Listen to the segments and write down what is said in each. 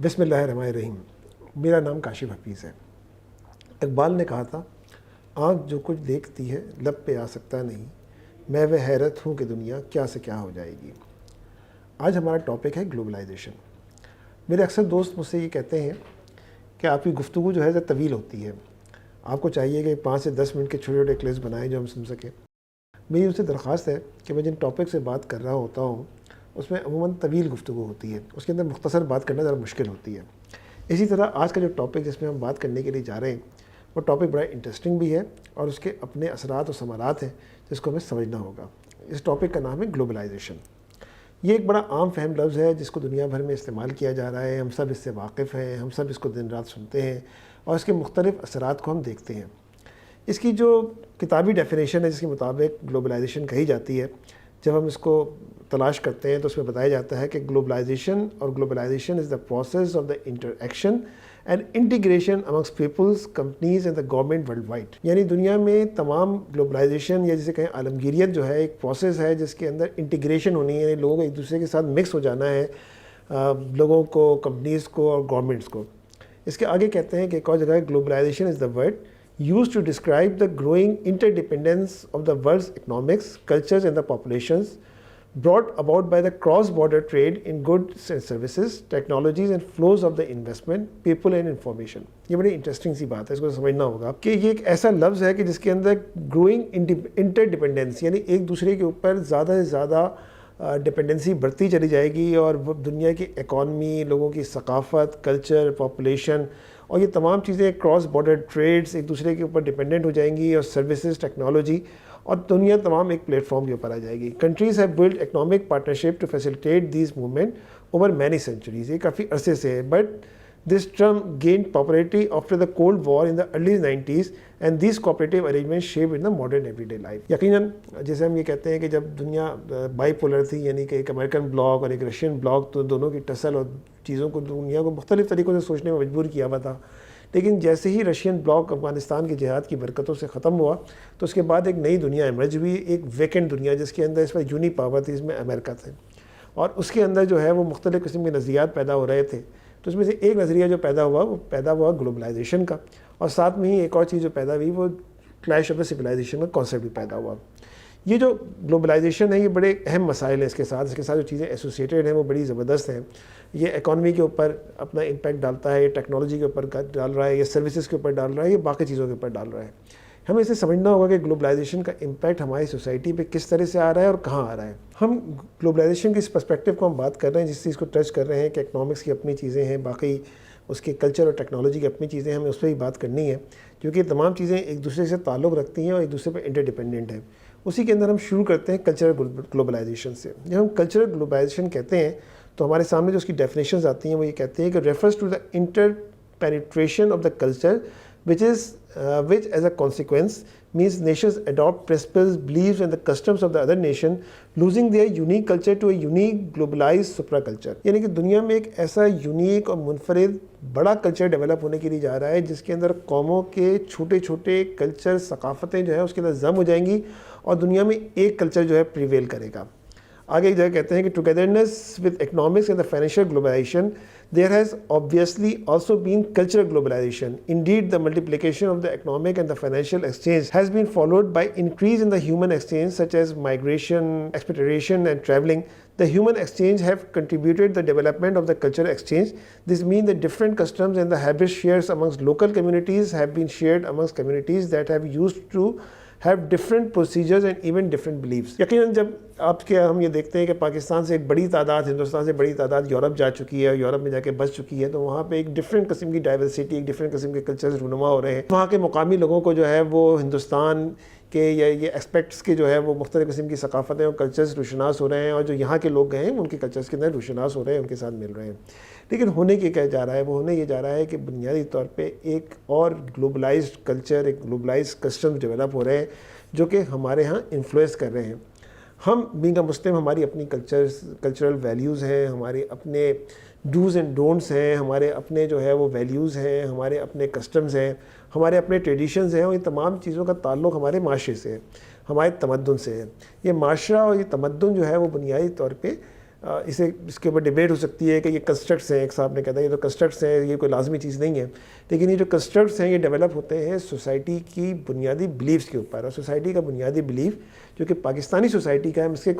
بسم اللہ الرحمن الرحیم۔ میرا نام کاشف حفیظ ہے۔ اقبال نے کہا تھا، آنکھ جو کچھ دیکھتی ہے لب پہ آ سکتا نہیں، میں وہ حیرت ہوں کہ دنیا کیا سے کیا ہو جائے گی۔ آج ہمارا ٹاپک ہے گلوبلائزیشن۔ میرے اکثر دوست مجھ سے یہ کہتے ہیں کہ آپ کی گفتگو جو ہے طویل ہوتی ہے، آپ کو چاہیے کہ 5 سے 10 منٹ کے چھوٹے چھوٹے کلپس بنائیں جو ہم سن سکیں۔ میری ان سے درخواست ہے کہ میں جن ٹاپک سے بات کر رہا ہوتا ہوں اس میں عموماً طویل گفتگو ہوتی ہے، اس کے اندر مختصر بات کرنا ذرا مشکل ہوتی ہے۔ اسی طرح آج کا جو ٹاپک جس میں ہم بات کرنے کے لیے جا رہے ہیں وہ ٹاپک بڑا انٹرسٹنگ بھی ہے اور اس کے اپنے اثرات و ثمرات ہیں جس کو ہمیں سمجھنا ہوگا۔ اس ٹاپک کا نام ہے گلوبلائزیشن۔ یہ ایک بڑا عام فہم لفظ ہے جس کو دنیا بھر میں استعمال کیا جا رہا ہے، ہم سب اس سے واقف ہیں، ہم سب اس کو دن رات سنتے ہیں اور اس کے مختلف اثرات کو ہم دیکھتے ہیں۔ اس کی جو کتابی ڈیفینیشن ہے جس کے مطابق گلوبلائزیشن کہی جاتی ہے، جب ہم اس کو تلاش کرتے ہیں تو اس میں بتایا جاتا ہے کہ globalisation is the process of the interaction and integration amongst peoples, companies and the government worldwide. یعنی دنیا میں تمام گلوبلائزیشن یا جسے کہیں عالمگیریت جو ہے ایک پروسیس ہے جس کے اندر انٹیگریشن ہونی ہے، یعنی لوگوں کو ایک دوسرے کے ساتھ مکس ہو جانا ہے، لوگوں کو، کمپنیز کو اور گورنمنٹس کو۔ اس کے آگے کہتے ہیں کہ ایک اور جگہ globalisation is the word used to describe the growing interdependence of the world's economics, cultures and the populations brought about by the cross-border trade in goods and services, technologies and flows of the investment, people and information۔ یہ بڑی interesting سی بات ہے، اس کو سمجھنا ہوگا کہ یہ ایک ایسا لفظ ہے کہ جس کے اندر گروئنگ انٹرڈیپینڈنس یعنی ایک دوسرے کے اوپر زیادہ سے زیادہ ڈپینڈنسی بڑھتی چلی جائے گی اور وہ دنیا کی اکانومی، لوگوں کی ثقافت، کلچر، پاپولیشن اور یہ تمام چیزیں کراس بارڈر ٹریڈز ایک دوسرے کے اوپر ڈپینڈنٹ ہو جائیں گی اور سروسز، ٹیکنالوجی اور دنیا تمام ایک پلیٹ فارم کے اوپر آ جائے گی۔ Countries have build economic partnership to facilitate these movement over many centuries. یہ کافی عرصے سے ہے، but this term gained popularity after the Cold War in the early 90s and these cooperative arrangements shaped in the modern everyday life۔ یقیناً جیسے ہم یہ کہتے ہیں کہ جب دنیا بائی پولر تھی، یعنی کہ ایک امریکن بلاک اور ایک رشین بلاک، تو دونوں کی ٹسل اور چیزوں کو دنیا کو مختلف طریقوں سے سوچنے میں مجبور کیا ہوا تھا۔ لیکن جیسے ہی رشین بلاک افغانستان کی جہاد کی برکتوں سے ختم ہوا تو اس کے بعد ایک نئی دنیا ایمرج ہوئی، ایک ویکنٹ دنیا جس کے اندر اس پر یونی پاور تھی، اس میں امریکہ تھے اور اس کے اندر جو ہے وہ مختلف قسم کے نظریات پیدا ہو رہے تھے۔ تو اس میں سے ایک نظریہ جو پیدا ہوا گلوبلائزیشن کا، اور ساتھ میں ہی ایک اور چیز جو پیدا ہوئی وہ کلیش آف دا سویلائزیشن کا کانسیپٹ بھی پیدا ہوا۔ یہ جو گلوبلائزیشن ہے یہ بڑے اہم مسائل ہیں، اس کے ساتھ جو چیزیں ایسوسیٹیڈ ہیں وہ بڑی زبردست ہیں۔ یہ اکانومی کے اوپر اپنا امپیکٹ ڈالتا ہے، یہ ٹیکنالوجی کے اوپر ڈال رہا ہے، یہ سروسز کے اوپر ڈال رہا ہے، یہ باقی چیزوں کے اوپر ڈال رہا ہے۔ ہمیں اسے سمجھنا ہوگا کہ گلوبلائزیشن کا امپیکٹ ہماری سوسائٹی پہ کس طرح سے آ رہا ہے اور کہاں آ رہا ہے۔ ہم گلوبلائزیشن کی اس پرسپیکٹو کو ہم بات کر رہے ہیں، جس چیز کو ٹچ کر رہے ہیں کہ اکنامکس کی اپنی چیزیں ہیں، باقی اس کے کلچر اور ٹیکنالوجی کی اپنی چیزیں ہیں، ہمیں اس پہ ہی بات کرنی ہے کیونکہ یہ تمام چیزیں ایک دوسرے سے تعلق رکھتی ہیں اور ایک دوسرے پہ انٹرڈیپینڈنٹ ہیں۔ اسی کے اندر ہم شروع کرتے ہیں کلچرل گلوبلائزیشن سے۔ جب ہم کلچرل گلوبلائزیشن کہتے ہیں تو ہمارے سامنے جو اس کی ڈیفینیشنز آتی ہیں وہ یہ کہتے ہیں کہ refers to the inter penetration of the culture which as a consequence means nations adopt principles, beliefs and the customs of the other nation, losing their unique culture to a unique globalized supraculture۔ یعنی کہ دنیا میں ایک ایسا unique اور منفرد بڑا culture develop ہونے کے لیے جا رہا ہے جس کے اندر قوموں کے چھوٹے چھوٹے کلچر، ثقافتیں جو ہے اس کے اندر ضم ہو جائیں گی اور دنیا میں ایک کلچر جو ہے پریویل کرے گا۔ آگے ایک جگہ کہتے ہیں کہ togetherness with economics and the financial globalisation there has obviously also been cultural globalization. Indeed, the multiplication of the economic and the financial exchange has been followed by increase in the human exchange such as migration, expatriation and traveling. The human exchange have contributed the development of the cultural exchange. This means that different customs and the habits shared amongst local communities have been shared amongst communities that have used to have different procedures and even different beliefs۔ یقیناً جب ہم یہ دیکھتے ہیں کہ پاکستان سے ایک بڑی تعداد، ہندوستان سے بڑی تعداد یورپ جا چکی ہے، یورپ میں جا کے بس چکی ہے، تو وہاں پہ ایک ڈفرینٹ قسم کی ڈائیورسٹی، ایک ڈفرینٹ قسم کے کلچرز رونما ہو رہے ہیں۔ وہاں کے مقامی لوگوں کو جو ہے وہ ہندوستان کے یا یہ ایسپیکٹس کے جو ہے وہ مختلف قسم کی ثقافتیں اور کلچرز روشناس ہو رہے ہیں، اور جو یہاں کے لوگ گئے ہیں ان کے کلچرز کے اندر روشناس ہو رہے ہیں، ان کے ساتھ مل رہے ہیں۔ لیکن ہونے کی کیا جا رہا ہے؟ وہ ہونے یہ جا رہا ہے کہ بنیادی طور پہ ایک اور گلوبلائزڈ کلچر، ایک گلوبلائزڈ کسٹم ڈیولپ ہو رہے ہیں جو کہ ہمارے ہاں انفلوئنس کر رہے ہیں۔ ہم بینگ اے مسلم، ہماری اپنی کلچرل ویلیوز ہیں، ہمارے اپنے ڈوز اینڈ ڈونٹس ہیں، ہمارے اپنے جو ہے وہ ویلیوز ہیں، ہمارے اپنے کسٹمز ہیں، ہمارے اپنے ٹریڈیشنز ہیں، اور یہ تمام چیزوں کا تعلق ہمارے معاشرے سے ہے، ہمارے تمدن سے ہے۔ یہ معاشرہ اور یہ تمدن جو ہے وہ بنیادی طور پہ اس کے اوپر ڈبیٹ ہو سکتی ہے کہ یہ کنسٹرکٹس ہیں. ایک صاحب نے کہا یہ تو کنسٹرکٹس ہیں, یہ کوئی لازمی چیز نہیں ہے, لیکن یہ جو کنسٹرکٹس ہیں یہ ڈیولپ ہوتے ہیں سوسائٹی کی بنیادی بلیفس کے اوپر. اور سوسائٹی کا بنیادی بلیف جو کہ پاکستانی سوسائٹی کا ہے, ہم اس کے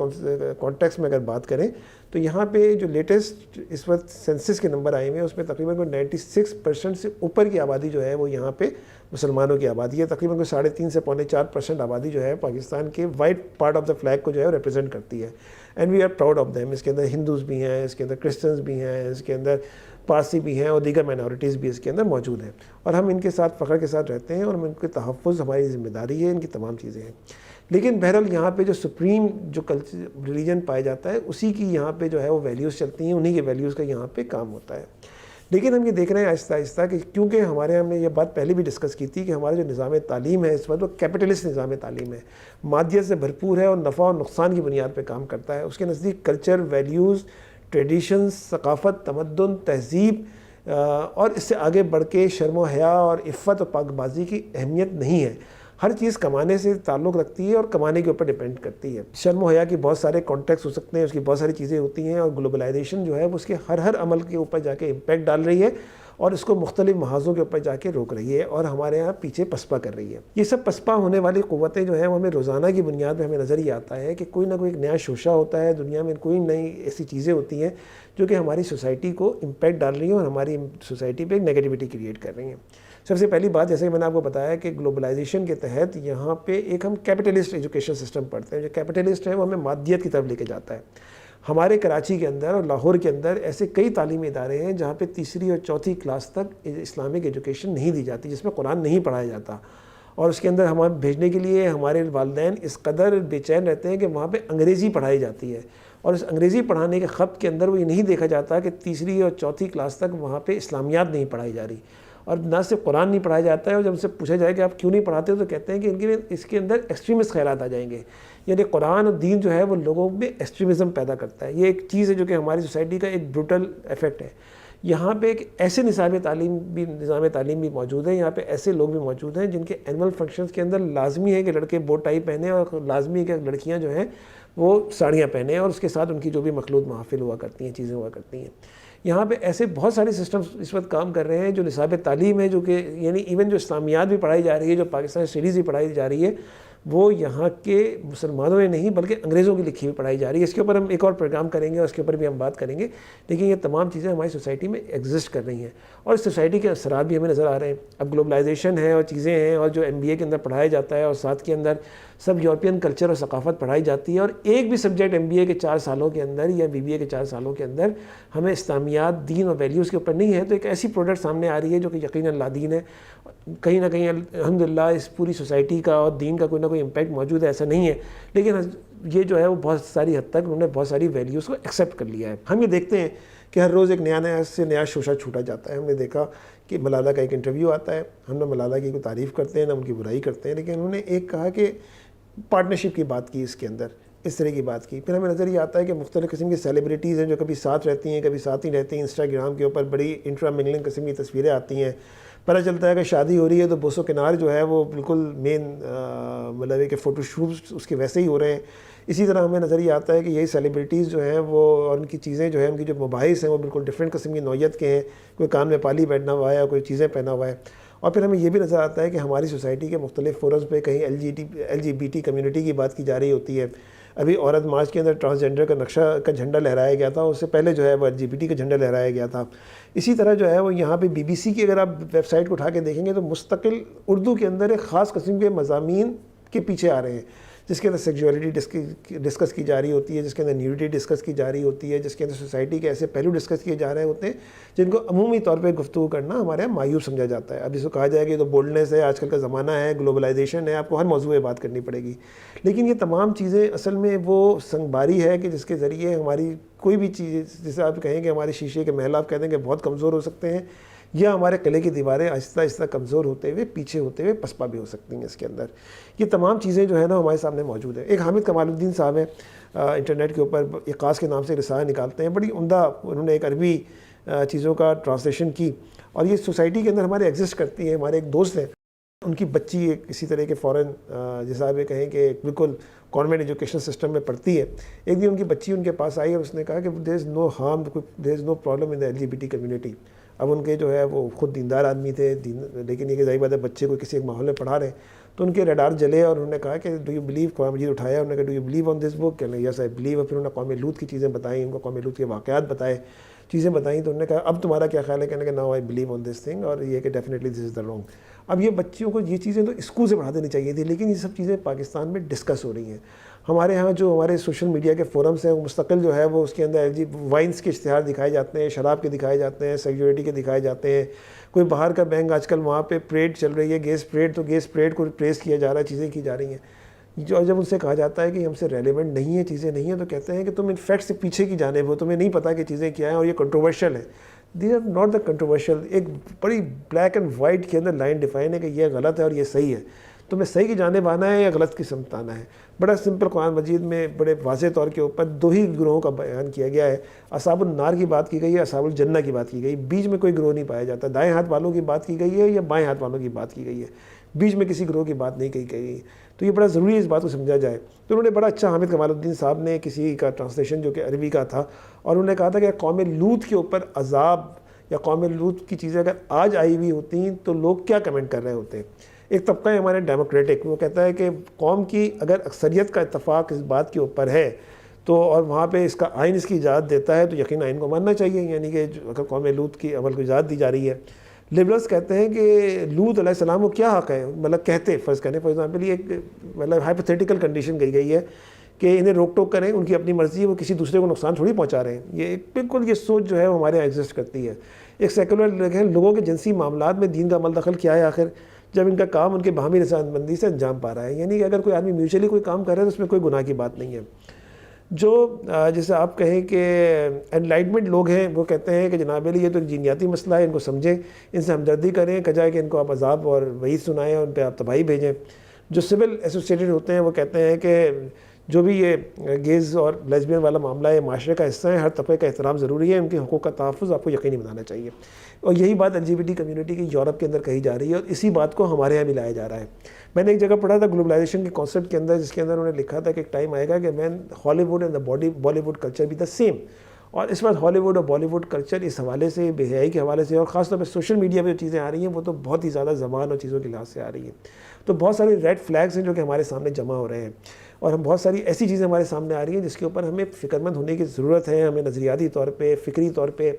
کانٹیکس میں اگر بات کریں تو یہاں پہ جو لیٹسٹ اس وقت سینسس کے نمبر آئے ہوئے ہیں اس میں تقریباً 96% سے اوپر کی آبادی جو ہے وہ یہاں پہ مسلمانوں کی آبادی ہے. تقریباً 3.5 سے 4.25% آبادی جو ہے پاکستان کے white part of the flag کو جو ہے ریپرزینٹ کرتی ہے. And we are proud of them. اس کے اندر ہندوز بھی ہیں, اس کے اندر کرسچنز بھی ہیں, اس کے اندر پارسی بھی ہیں اور دیگر مائنورٹیز بھی اس کے اندر موجود ہیں, اور ہم ان کے ساتھ فخر کے ساتھ رہتے ہیں اور ان کے تحفظ ہماری ذمہ داری ہے. ان کی تمام چیزیں ہیں, لیکن بہرحال یہاں پہ جو سپریم جو کلچر ریلیجن پایا جاتا ہے اسی کی یہاں پہ جو ہے وہ ویلیوز چلتی ہیں, انہی کے ویلیوز کا یہاں پہ کام ہوتا ہے. لیکن ہم یہ دیکھ رہے ہیں آہستہ آہستہ کہ کیونکہ ہمارے ہم نے یہ بات پہلے بھی ڈسکس کی تھی کہ ہمارا جو نظام تعلیم ہے اس وقت وہ کیپٹلسٹ نظام تعلیم ہے, مادیت سے بھرپور ہے اور نفع اور نقصان کی بنیاد پہ کام کرتا ہے. اس کے نزدیک کلچر, ویلیوز, ٹریڈیشنز, ثقافت, تمدن, تہذیب اور اس سے آگے بڑھ کے شرم و حیا اور عفت اور پاک بازی کی اہمیت نہیں ہے. ہر چیز کمانے سے تعلق رکھتی ہے اور کمانے کے اوپر ڈیپینڈ کرتی ہے. شرم و حیا کی بہت سارے کانٹیکس ہو سکتے ہیں, اس کی بہت ساری چیزیں ہوتی ہیں, اور گلوبلائزیشن جو ہے وہ اس کے ہر عمل کے اوپر جا کے امپیکٹ ڈال رہی ہے اور اس کو مختلف محاذوں کے اوپر جا کے روک رہی ہے اور ہمارے ہاں پیچھے پسپا کر رہی ہے. یہ سب پسپا ہونے والی قوتیں جو ہیں وہ ہمیں روزانہ کی بنیاد پہ ہمیں نظر ہی آتا ہے کہ کوئی نہ کوئی ایک نیا شوشہ ہوتا ہے دنیا میں, کوئی نئی ایسی چیزیں ہوتی ہیں جو کہ ہماری سوسائٹی کو امپیکٹ ڈال رہی ہیں اور ہماری سوسائٹی پہ ایک نیگیٹیوٹی کریٹ کر رہی ہیں. سب سے پہلی بات, جیسے کہ میں نے آپ کو بتایا کہ گلوبلائزیشن کے تحت یہاں پہ ایک ہم کیپٹلسٹ ایجوکیشن سسٹم پڑھتے ہیں. جو کیپٹلسٹ ہے وہ ہمیں مادیت کی طرف لے کے جاتا ہے. ہمارے کراچی کے اندر اور لاہور کے اندر ایسے کئی تعلیمی ادارے ہیں جہاں پہ 3 اور 4 کلاس تک اسلامک ایجوکیشن نہیں دی جاتی, جس میں قرآن نہیں پڑھایا جاتا, اور اس کے اندر ہمیں بھیجنے کے لیے ہمارے والدین اس قدر بے چین رہتے ہیں کہ وہاں پہ انگریزی پڑھائی جاتی ہے, اور اس انگریزی پڑھانے کے خط کے اندر وہ یہ نہیں دیکھا جاتا کہ 3 اور 4 کلاس تک وہاں پہ اسلامیات نہیں پڑھائی جا رہی, اور نہ صرف قرآن نہیں پڑھایا جاتا ہے. اور جب ان سے پوچھا جائے کہ آپ کیوں نہیں پڑھاتے ہو تو کہتے ہیں کہ اس کے اندر ایکسٹریمسٹ خیالات آ جائیں گے. یعنی قرآن اور دین جو ہے وہ لوگوں میں ایکسٹریمزم پیدا کرتا ہے. یہ ایک چیز ہے جو کہ ہماری سوسائٹی کا ایک بروٹل ایفیکٹ ہے. یہاں پہ ایک ایسے نظام تعلیم بھی موجود ہے, یہاں پہ ایسے لوگ بھی موجود ہیں جن کے اینول فنکشنز کے اندر لازمی ہے کہ لڑکے بو ٹائی پہنے اور لازمی ہے کہ لڑکیاں جو ہیں وہ ساڑیاں پہنیں, اور اس کے ساتھ ان کی جو بھی مخلوط محافل ہوا کرتی ہیں, چیزیں ہوا کرتی ہیں. یہاں پہ ایسے بہت سارے سسٹمز اس وقت کام کر رہے ہیں جو نصاب تعلیم ہے, جو کہ یعنی ایون جو اسلامیات بھی پڑھائی جا رہی ہے, جو پاکستان اسٹڈیز بھی پڑھائی جا رہی ہے, وہ یہاں کے مسلمانوں نے نہیں بلکہ انگریزوں کی لکھی ہوئی پڑھائی جا رہی ہے. اس کے اوپر ہم ایک اور پروگرام کریں گے اور اس کے اوپر بھی ہم بات کریں گے. لیکن یہ تمام چیزیں ہماری سوسائٹی میں ایگزسٹ کر رہی ہیں اور اس سوسائٹی کے اثرات بھی ہمیں نظر آ رہے ہیں. اب گلوبلائزیشن ہے اور چیزیں ہیں, اور جو MBA کے اندر پڑھایا جاتا ہے اور ساتھ کے اندر سب یورپین کلچر اور ثقافت پڑھائی جاتی ہے, اور ایک بھی سبجیکٹ MBA کے 4 سالوں کے اندر یا BBA کے 4 سالوں کے اندر ہمیں اسلامیات, دین اور ویلیوز کے اوپر نہیں ہے, تو ایک ایسی پروڈکٹ سامنے آ رہی ہے جو کہ یقیناً لادین ہے. کہیں نہ کہیں الحمدللہ اس پوری سوسائٹی کا اور دین کا کوئی نہ کوئی امپیکٹ موجود ہے, ایسا نہیں ہے, لیکن یہ جو ہے وہ بہت ساری حد تک انہوں نے بہت ساری ویلیوز کو ایکسیپٹ کر لیا ہے. ہم یہ دیکھتے ہیں کہ ہر روز ایک نیا شوشہ چھوٹا جاتا ہے. ہم نے دیکھا کہ ملالہ کا ایک انٹرویو آتا ہے, ہم نے ملالہ کی کوئی تعریف کرتے ہیں نہ ان کی برائی کرتے ہیں, لیکن انہوں نے ایک کہا کہ پارٹنرشپ کی بات کی, اس کے اندر اس طرح کی بات کی. پھر ہمیں نظر یہ آتا ہے کہ مختلف قسم کی سیلیبریٹیز ہیں جو کبھی ساتھ رہتی ہیں کبھی ساتھ نہیں رہتی ہیں. انسٹاگرام کے اوپر بڑی انٹرا منگلنگ قسم کی تصویریں آتی ہیں. پتہ چلتا ہے کہ شادی ہو رہی ہے تو بوسو کنار جو ہے وہ بالکل مین مطلب ہے کہ فوٹو شوٹس اس کے ویسے ہی ہو رہے ہیں. اسی طرح ہمیں نظر یہ آتا ہے کہ یہی سیلیبریٹیز جو ہیں وہ اور ان کی چیزیں جو ہیں, ان کی جو مباحث ہیں وہ بالکل ڈفرینٹ قسم کی نوعیت کے ہیں. کوئی کان میں پالی بیٹھنا ہوا ہے, کوئی چیزیں پہنا ہوا ہے. اور پھر ہمیں یہ بھی نظر آتا ہے کہ ہماری سوسائٹی کے مختلف فورمز پہ کہیں LGBT کمیونٹی کی بات کی جا رہی ہوتی ہے. ابھی عورت مارچ کے اندر ٹرانسجنڈر کا نقشہ کا جھنڈا لہرایا گیا تھا, اس سے پہلے جو ہے وہ LGBT کا جھنڈا لہرایا گیا تھا. اسی طرح جو ہے وہ یہاں پہ BBC کی اگر آپ ویب سائٹ کو اٹھا کے دیکھیں گے تو مستقل اردو کے اندر ایک خاص قسم کے مضامین کے پیچھے آ رہے ہیں, جس کے اندر سیکچولیٹی ڈسکس کی جا رہی ہوتی ہے, جس کے اندر نیوڈیٹی ڈسکس کی جا رہی ہوتی ہے, جس کے اندر سوسائٹی کے ایسے پہلو ڈسکس کیے جا رہے ہوتے ہیں جن کو عمومی طور پہ گفتگو کرنا ہمارے یہاں مایوس سمجھا جاتا ہے. اب اس کو کہا جائے کہ یہ تو بولڈنس ہے, آج کل کا زمانہ ہے, گلوبلائزیشن ہے, آپ کو ہر موضوع پہ بات کرنی پڑے گی. لیکن یہ تمام چیزیں اصل میں وہ سنگ باری ہے کہ جس کے ذریعے ہماری کوئی بھی چیز, جیسے آپ کہیں کہ ہمارے شیشے کے محل آپ کہتے ہیں کہ بہت کمزور ہو سکتے ہیں, یا ہمارے قلعے کی دیواریں آہستہ آہستہ کمزور ہوتے ہوئے پیچھے ہوتے ہوئے پسپا بھی ہو سکتی ہیں اس کے اندر. یہ تمام چیزیں جو ہے نا ہمارے سامنے موجود ہیں. ایک حامد کمال الدین صاحب ہیں, انٹرنیٹ کے اوپر اقاص کے نام سے رسالہ نکالتے ہیں, بڑی عمدہ انہوں نے ایک عربی چیزوں کا ٹرانسلیشن کی, اور یہ سوسائٹی کے اندر ہمارے ایگزسٹ کرتی ہے. ہمارے ایک دوست ہیں, ان کی بچی ایک اسی طرح کے فورن جیسا آپ کہیں کہ بالکل کانوینٹ ایجوکیشن سسٹم میں پڑھتی ہے. ایک دن ان کی بچی ان کے پاس آئی اور اس نے کہا کہ there is no harm, there is no problem in the LGBT community. اب ان کے جو ہے وہ خود دیندار آدمی تھے، لیکن یہ کہ ظاہر بات ہے بچے کو کسی ایک ماحول میں پڑھا رہے ہیں تو ان کے ریڈار جلے اور انہوں نے کہا کہ ڈو یو بلیو، قرآن مجید اٹھایا، انہوں نے کہا ڈو یو بلیو آن دس بک؟ کہنے یس آئی بلیو. اور پھر انہوں نے قوم لوط کی چیزیں بتائیں، ان کو قوم لوط کے واقعات بتائے، چیزیں بتائیں. تو انہوں نے کہا اب تمہارا کیا خیال ہے؟ کہنے کہ now I believe on this thing, اور یہ کہ definitely this is the wrong. اب یہ بچیوں کو یہ چیزیں تو اسکول سے پڑھا دینی چاہیے تھی، لیکن یہ سب چیزیں پاکستان میں ڈسکس ہو رہی ہیں. ہمارے ہاں جو ہمارے سوشل میڈیا کے فورمس ہیں وہ مستقل جو ہے وہ اس کے اندر وائنس کے اشتہار دکھائے جاتے ہیں، شراب کے دکھائے جاتے ہیں، سیکیورٹی کے دکھائے جاتے ہیں. کوئی باہر کا بینک آج کل وہاں پہ پریڈ چل رہی ہے، گیس پریڈ، تو گیس پریڈ کو ریپلیس کیا جا رہا ہے، چیزیں کی جا رہی ہیں. جو جب ان سے کہا جاتا ہے کہ ہم سے ریلیونٹ نہیں ہے، چیزیں نہیں ہیں، تو کہتے ہیں کہ تم ان فیکٹ سے پیچھے کی جانب ہو، تمہیں نہیں پتہ کہ چیزیں کیا ہیں اور یہ کنٹروورشل ہے. These are not the controversial. ایک بڑی بلیک اینڈ وائٹ کے اندر لائن ڈیفائن ہے کہ یہ غلط ہے اور یہ صحیح ہے. تمہیں صحیح کی جانب آنا ہے یا غلط کی سمت آنا ہے. بڑا سمپل قرآن مجید میں بڑے واضح طور کے اوپر دو ہی گروہوں کا بیان کیا گیا ہے. اصحاب النار کی بات کی گئی ہے، اصحاب الجنہ کی بات کی گئی. بیچ میں کوئی گروہ نہیں پایا جاتا. دائیں ہاتھ والوں کی بات کی گئی ہے یا بائیں ہاتھ والوں کی بات کی گئی ہے، بیچ میں کسی گروہ کی بات نہیں کہی گئی. تو یہ بڑا ضروری ہے اس بات کو سمجھا جائے. تو انہوں نے بڑا اچھا، حامد کمال الدین صاحب نے کسی کا ٹرانسلیشن جو کہ عربی کا تھا، اور انہوں نے کہا تھا کہ قوم لوط کے اوپر عذاب یا قوم لوط کی چیزیں اگر آج آئی ہوئی ہوتی ہیں تو لوگ کیا کمنٹ کر رہے ہوتے ہیں. ایک طبقہ ہے ہمارے ڈیموکریٹک، وہ کہتا ہے کہ قوم کی اگر اکثریت کا اتفاق اس بات کے اوپر ہے تو اور وہاں پہ اس کا آئین اس کی اجازت دیتا ہے تو یقین آئین کو ماننا چاہیے، یعنی کہ اگر قوم لوط کی عمل کو اجازت دی جا رہی ہے. لبرلس کہتے ہیں کہ لوط علیہ السلام کو کیا حق ہے، مطلب کہتے فرض کریں فار ایگزامپل یہ ایک مطلب ہائپوتھیٹیکل کنڈیشن کہی گئی ہے کہ انہیں روک ٹوک کریں، ان کی اپنی مرضی ہے، وہ کسی دوسرے کو نقصان تھوڑی پہنچا رہے ہیں. یہ بالکل یہ سوچ جو ہے وہ ہمارے یہاں ایگزسٹ کرتی ہے. ایک سیکولر لوگوں کے جنسی معاملات میں دین کا عمل دخل کیا ہے آخر، جب ان کا کام ان کے باہمی رضامندی سے انجام پا رہا ہے. یعنی کہ اگر کوئی آدمی میوچولی کوئی کام کر رہا ہے تو اس میں کوئی گناہ کی بات نہیں ہے. جو جیسے آپ کہیں کہ انلائٹمنٹ لوگ ہیں وہ کہتے ہیں کہ جناب علی یہ تو ایک جینیاتی مسئلہ ہے، ان کو سمجھیں، ان سے ہمدردی کریں، کہا کہ ان کو آپ عذاب اور وعید سنائیں اور ان پہ آپ تباہی بھیجیں. جو سول ایسوسیٹڈ ہوتے ہیں وہ کہتے ہیں کہ جو بھی یہ گیز اور لیسبین والا معاملہ ہے معاشرے کا حصہ ہے، ہر طبقے کا احترام ضروری ہے، ان کے حقوق کا تحفظ آپ کو یقینی بنانا چاہیے. اور یہی بات LGBT کمیونٹی کی یورپ کے اندر کہی جا رہی ہے اور اسی بات کو ہمارے یہاں بھی لایا جا رہا ہے. میں نے ایک جگہ پڑھا تھا گلوبلائزیشن کے کانسیپٹ کے اندر، جس کے اندر انہوں نے لکھا تھا کہ ایک ٹائم آئے گا کہ مین Hollywood and the Bollywood culture بھی دا سیم. اور اس وقت ہالی ووڈ اور بالی ووڈ کلچر اس حوالے سے، بے حیائی کے حوالے سے، اور خاص طور پہ سوشل میڈیا پہ جو چیزیں آ رہی ہیں وہ تو بہت ہی زیادہ زبان اور چیزوں کے لحاظ سے آ رہی ہیں. تو بہت سارے ریڈ فلیگز ہیں جو کہ ہمارے سامنے جمع ہو رہے ہیں، اور ہم بہت ساری ایسی چیزیں ہمارے سامنے آ رہی ہیں جس کے اوپر ہمیں فکر مند ہونے کی ضرورت ہے. ہمیں نظریاتی طور پہ، فکری طور پہ،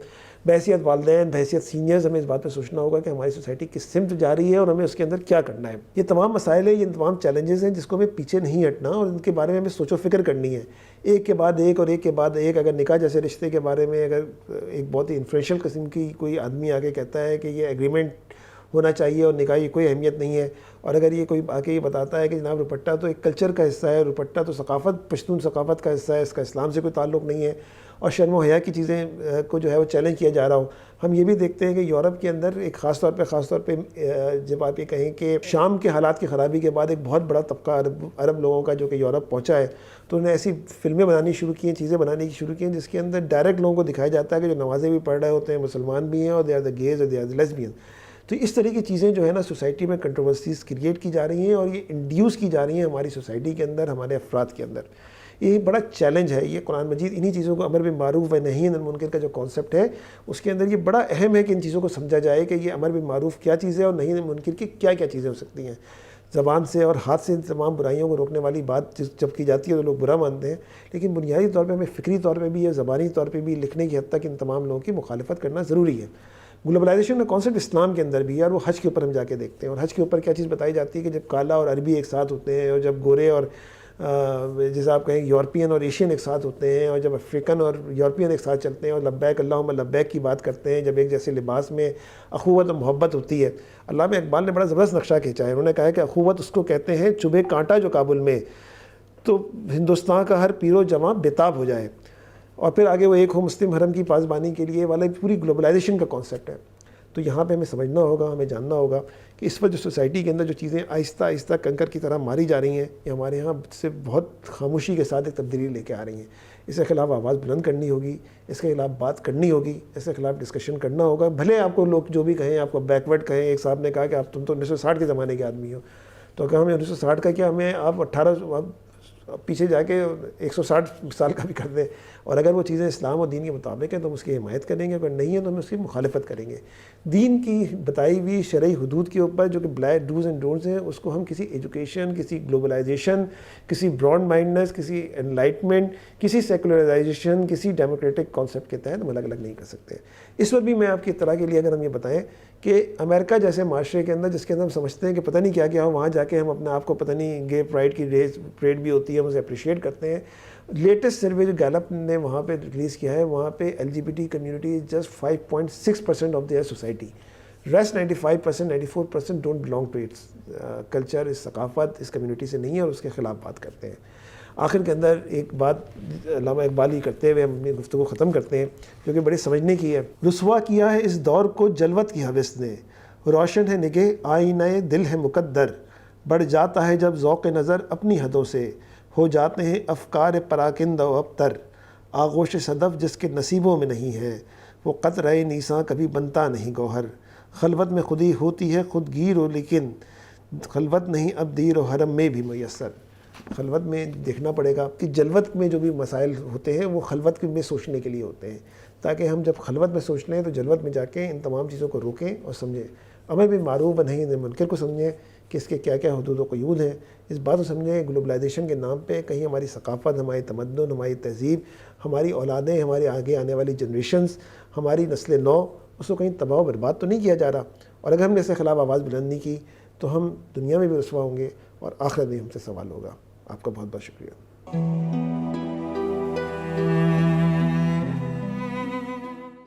بحیثیت والدین، بحیثیت سینئرز، ہمیں اس بات پہ سوچنا ہوگا کہ ہماری سوسائٹی کس سمت جا رہی ہے اور ہمیں اس کے اندر کیا کرنا ہے. یہ تمام مسائل ہیں، یہ تمام چیلنجز ہیں جس کو ہمیں پیچھے نہیں ہٹنا اور ان کے بارے میں ہمیں سوچ و فکر کرنی ہے، ایک کے بعد ایک اور ایک کے بعد ایک. اگر نکاح جیسے رشتے کے بارے میں اگر ایک بہت ہی انفلوئنشل قسم کی کوئی آدمی آگے کہتا ہے کہ یہ ایگریمنٹ ہونا چاہیے اور نکاح کی کوئی اہمیت نہیں ہے، اور اگر یہ کوئی آ کے یہ بتاتا ہے کہ جناب دوپٹہ تو ایک کلچر کا حصہ ہے، دوپٹہ تو ثقافت، پشتون ثقافت کا حصہ ہے، اس کا اسلام سے کوئی تعلق نہیں ہے، اور شرم و حیا کی چیزیں کو جو ہے وہ چیلنج کیا جا رہا ہو. ہم یہ بھی دیکھتے ہیں کہ یورپ کے اندر ایک خاص طور پہ جب آپ یہ کہیں کہ شام کے حالات کی خرابی کے بعد ایک بہت بڑا طبقہ عرب لوگوں کا جو کہ یورپ پہنچا ہے، تو انہوں نے ایسی فلمیں بنانی شروع کی ہیں، چیزیں بنانی شروع کی ہیں جس کے اندر ڈائریکٹ لوگوں کو دکھایا جاتا ہے کہ جو نمازیں بھی پڑھ رہے ہوتے ہیں، مسلمان بھی ہیں، اور دے آر دا گیز اور دے آر دا لیسبین. تو اس طرح کی چیزیں جو ہے نا سوسائٹی میں کنٹروورسیز کریٹ کی جا رہی ہیں اور یہ انڈیوس کی جا رہی ہیں ہماری سوسائٹی کے اندر، ہمارے افراد کے اندر. یہ بڑا چیلنج ہے. یہ قرآن مجید انہی چیزوں کو، امر بالمعروف و نہی عن المنکر کا جو کانسیپٹ ہے اس کے اندر یہ بڑا اہم ہے کہ ان چیزوں کو سمجھا جائے کہ یہ امر بالمعروف کیا چیز ہے اور نہی عن المنکر کی کیا کیا چیزیں ہو سکتی ہیں. زبان سے اور ہاتھ سے تمام برائیوں کو روکنے والی بات جب کی جاتی ہے تو لوگ برا مانتے ہیں، لیکن بنیادی طور پہ ہمیں فکری طور پہ بھی یا زبانی طور پہ بھی لکھنے کی حد تک ان تمام لوگوں کی مخالفت کرنا ضروری ہے. گلوبلائزیشن کا کانسیپٹ اسلام کے اندر بھی ہے، اور وہ حج کے اوپر ہم جا کے دیکھتے ہیں. اور حج کے اوپر کیا چیز بتائی جاتی ہے کہ جب کالا اور عربی ایک ساتھ ہوتے ہیں، اور جب گورے اور جیسے آپ کہیں یورپین اور ایشین ایک ساتھ ہوتے ہیں، اور جب افریقن اور یورپین ایک ساتھ چلتے ہیں اور لبیک اللہم لبیک کی بات کرتے ہیں، جب ایک جیسے لباس میں اخوت اور محبت ہوتی ہے. علامہ اقبال نے بڑا زبردست نقشہ کھینچا ہے. انہوں نے کہا ہے کہ اخوت اس کو کہتے ہیں چبھے کانٹا جو کابل میں، تو ہندوستان کا ہر پیر و جواں بےتاب ہو جائے. اور پھر آگے وہ ایک ہو مسلم حرم کی پاسبانی کے لیے والا پوری گلوبلائزیشن کا کانسیپٹ ہے. تو یہاں پہ ہمیں سمجھنا ہوگا، ہمیں جاننا ہوگا کہ اس وقت جو سوسائٹی کے اندر جو چیزیں آہستہ آہستہ کنکر کی طرح ماری جا رہی ہیں، یہ ہمارے ہاں سے بہت خاموشی کے ساتھ ایک تبدیلی لے کے آ رہی ہیں. اس کے خلاف آواز بلند کرنی ہوگی، اس کے خلاف بات کرنی ہوگی، اس کے خلاف ڈسکشن کرنا ہوگا. بھلے آپ کو لوگ جو بھی کہیں، آپ کو بیکورڈ کہیں. ایک صاحب نے کہا کہ آپ تم تو 1960 کے زمانے کے آدمی ہو، تو کہا ہمیں 1960 کا کیا، ہمیں آپ پیچھے جا کے 160 سال کا بھی کر دیں، اور اگر وہ چیزیں اسلام اور دین کے مطابق ہیں تو ہم اس کی حمایت کریں گے، اگر نہیں ہے تو ہم اس کی مخالفت کریں گے۔ دین کی بتائی ہوئی شرعی حدود کے اوپر جو کہ بلیک ڈوز اینڈ ڈونٹس ہیں، اس کو ہم کسی ایجوکیشن، کسی گلوبلائزیشن، کسی براڈ مائنڈنس، کسی انلائٹمنٹ، کسی سیکولرائزیشن، کسی ڈیموکریٹک کانسیپٹ کے تحت ہم الگ الگ نہیں کر سکتے۔ اس وقت بھی میں آپ کی اطلاع کے لیے اگر ہم یہ بتائیں کہ امریکہ جیسے معاشرے کے اندر، جس کے اندر ہم سمجھتے ہیں کہ پتہ نہیں کیا کیا ہو، وہاں جا کے ہم اپنے آپ کو پتہ نہیں گے پرائڈ کی ریز پریڈ بھی ہوتی ہے، ہم اسے اپریشیٹ کرتے ہیں۔ لیٹسٹ سروے جو گیلپ نے وہاں پہ ریلیز کیا ہے، وہاں پہ LGBT community is just 5.6% of their society, rest 95%، 94% don't belong to its culture, اس ثقافت، اس کمیونٹی سے نہیں ہے، اور اس کے خلاف بات کرتے ہیں۔ آخر کے اندر ایک بات علامہ اقبال ہی کرتے ہوئے ہم اپنی گفتگو ختم کرتے ہیں، جو کہ بڑی سمجھنے کی ہے۔ رسوا کیا ہے اس دور کو جلوت کی ہوس نے، روشن ہے نگہ آئینہ دل ہے مقدر، بڑھ جاتا ہے جب ذوق نظر اپنی حدوں سے، ہو جاتے ہیں افکار پراکندہ و ابتر، آغوش صدف جس کے نصیبوں میں نہیں ہے، وہ قطرہ نیساں کبھی بنتا نہیں گوہر، خلوت میں خودی ہوتی ہے خود گیر و لیکن، خلوت نہیں اب دیر و حرم میں بھی میسر۔ خلوت میں دیکھنا پڑے گا کہ جلوت میں جو بھی مسائل ہوتے ہیں وہ خلوت میں سوچنے کے لیے ہوتے ہیں، تاکہ ہم جب خلوت میں سوچ لیں تو جلوت میں جا کے ان تمام چیزوں کو روکیں اور سمجھیں، امر بھی معروف نہیں منکر کو سمجھیں کہ اس کے کیا کیا حدود و قیود ہیں، اس بات کو سمجھیں گلوبلائزیشن کے نام پہ کہیں ہماری ثقافت، ہماری تمدن، ہماری تہذیب، ہماری اولادیں، ہمارے آگے آنے والی جنریشنز، ہماری نسل نو، اس کو کہیں تباہ و برباد تو نہیں کیا جا رہا۔ اور اگر ہم نے اس کے خلاف آواز بلند نہیں کی تو ہم دنیا میں بھی رسوا ہوں گے اور آخرت میں ہم سے سوال ہوگا۔ آپ کا بہت بہت شکریہ۔